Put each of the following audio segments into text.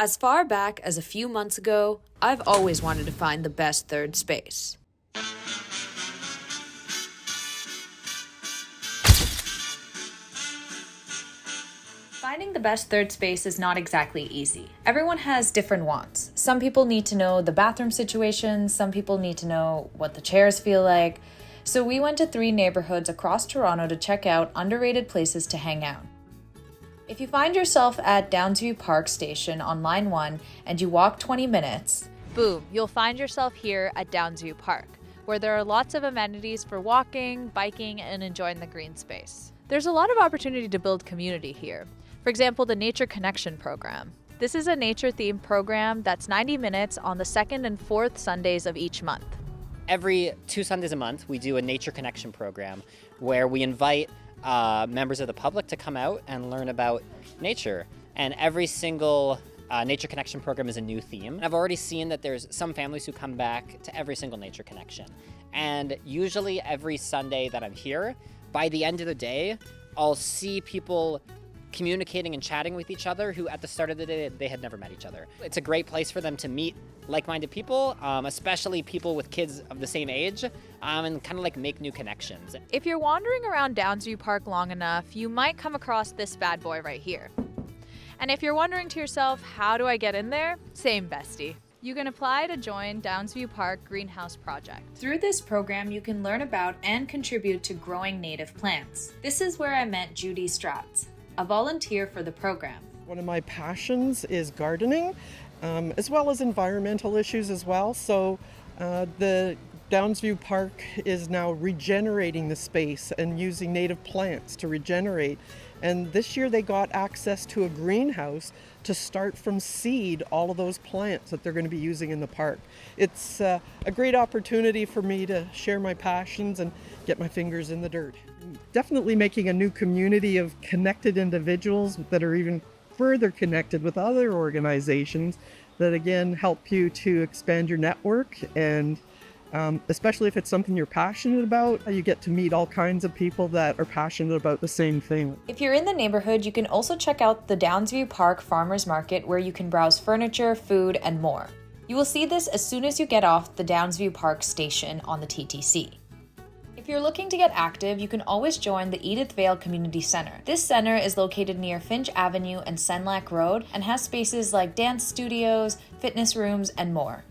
As far back as a few months ago, I've always wanted to find the best third space. Finding the best third space is not exactly easy. Everyone has different wants. Some people need to know the bathroom situation, some people need to know what the chairs feel like. So we went to 3 neighborhoods across Toronto to check out underrated places to hang out. If you find yourself at Downsview Park station on line 1 and you walk 20 minutes, boom, you'll find yourself here at Downsview Park, where there are lots of amenities for walking, biking, and enjoying the green space. There's a lot of opportunity to build community here. For example, the Nature Connection program. This is a nature-themed program that's 90 minutes on the 2nd and 4th Sundays of each month. Every 2 Sundays a month, we do a Nature Connection program where we invite members of the public to come out and learn about nature. And every single Nature Connection program is a new theme. I've already seen that there's some families who come back to every single Nature Connection. And usually every Sunday that I'm here, by the end of the day, I'll see people communicating and chatting with each other who at the start of the day they had never met each other. It's a great place for them to meet like-minded people, especially people with kids of the same age, and kind of like make new connections. If you're wandering around Downsview Park long enough, you might come across this bad boy right here. And if you're wondering to yourself, how do I get in there? Same, bestie. You can apply to join Downsview Park Greenhouse Project. Through this program, you can learn about and contribute to growing native plants. This is where I met Judy Stratz, a volunteer for the program. One of my passions is gardening, as well as environmental issues as well. So the Downsview Park is now regenerating the space and using native plants to regenerate. And this year they got access to a greenhouse to start from seed all of those plants that they're going to be using in the park. It's a great opportunity for me to share my passions and get my fingers in the dirt. Definitely making a new community of connected individuals that are even further connected with other organizations that again help you to expand your network, and especially if it's something you're passionate about, you get to meet all kinds of people that are passionate about the same thing. If you're in the neighborhood, you can also check out the Downsview Park Farmers Market, where you can browse furniture, food, and more. You will see this as soon as you get off the Downsview Park station on the TTC. If you're looking to get active, you can always join the Edith Vale Community Center. This center is located near Finch Avenue and Senlac Road and has spaces like dance studios, fitness rooms, and more.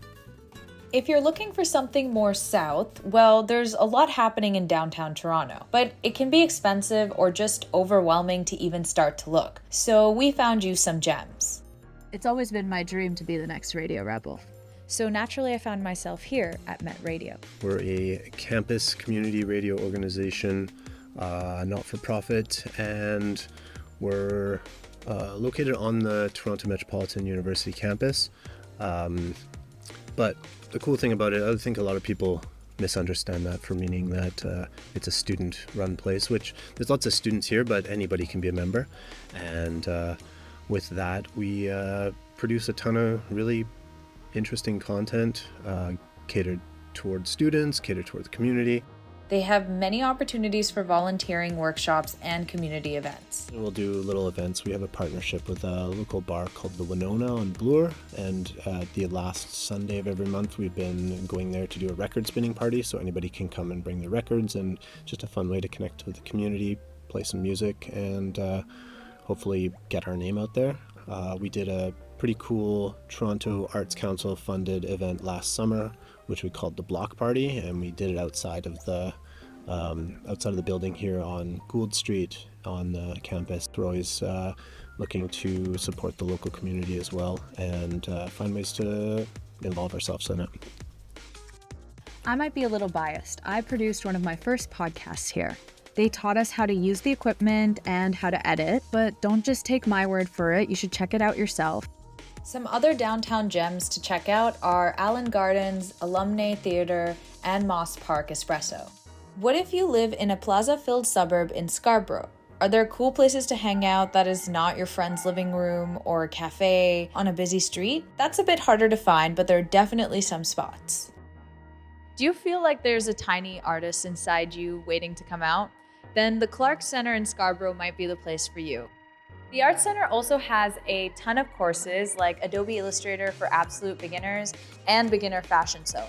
If you're looking for something more south, well, there's a lot happening in downtown Toronto, but it can be expensive or just overwhelming to even start to look. So we found you some gems. It's always been my dream to be the next Radio Rebel. So naturally, I found myself here at Met Radio. We're a campus community radio organization, not-for-profit, and we're located on the Toronto Metropolitan University campus. But the cool thing about it, I think a lot of people misunderstand that for meaning that it's a student-run place, which there's lots of students here, but anybody can be a member. And with that, we produce a ton of really interesting content, catered towards students, catered towards the community. They have many opportunities for volunteering, workshops, and community events. We'll do little events. We have a partnership with a local bar called the Winona on Bloor, and the last Sunday of every month we've been going there to do a record spinning party, so anybody can come and bring their records, and just a fun way to connect with the community, play some music, and hopefully get our name out there. We did a pretty cool Toronto Arts Council funded event last summer, which we called the Block Party, and we did it outside of the building here on Gould Street on the campus. We're always looking to support the local community as well and find ways to involve ourselves in it. I might be a little biased. I produced one of my first podcasts here. They taught us how to use the equipment and how to edit, but don't just take my word for it. You should check it out yourself. Some other downtown gems to check out are Allen Gardens, Alumni Theatre, and Moss Park Espresso. What if you live in a plaza-filled suburb in Scarborough? Are there cool places to hang out that is not your friend's living room or a cafe on a busy street? That's a bit harder to find, but there are definitely some spots. Do you feel like there's a tiny artist inside you waiting to come out? Then the Clark Center in Scarborough might be the place for you. The Arts Center also has a ton of courses like Adobe Illustrator for absolute beginners and beginner fashion sewing.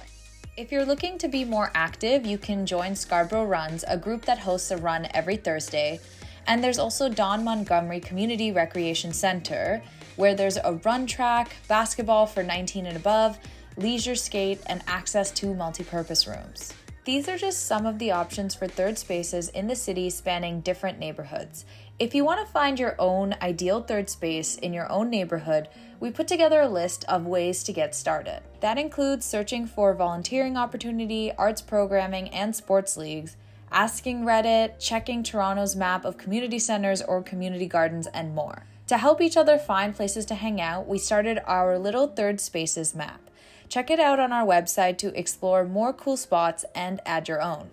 If you're looking to be more active, you can join Scarborough Runs, a group that hosts a run every Thursday. And there's also Don Montgomery Community Recreation Center, where there's a run track, basketball for 19 and above, leisure skate, and access to multi-purpose rooms. These are just some of the options for third spaces in the city spanning different neighborhoods. If you want to find your own ideal third space in your own neighborhood, we put together a list of ways to get started. That includes searching for volunteering opportunity, arts programming, and sports leagues, asking Reddit, checking Toronto's map of community centers or community gardens, and more. To help each other find places to hang out, we started our little third spaces map. Check it out on our website to explore more cool spots and add your own.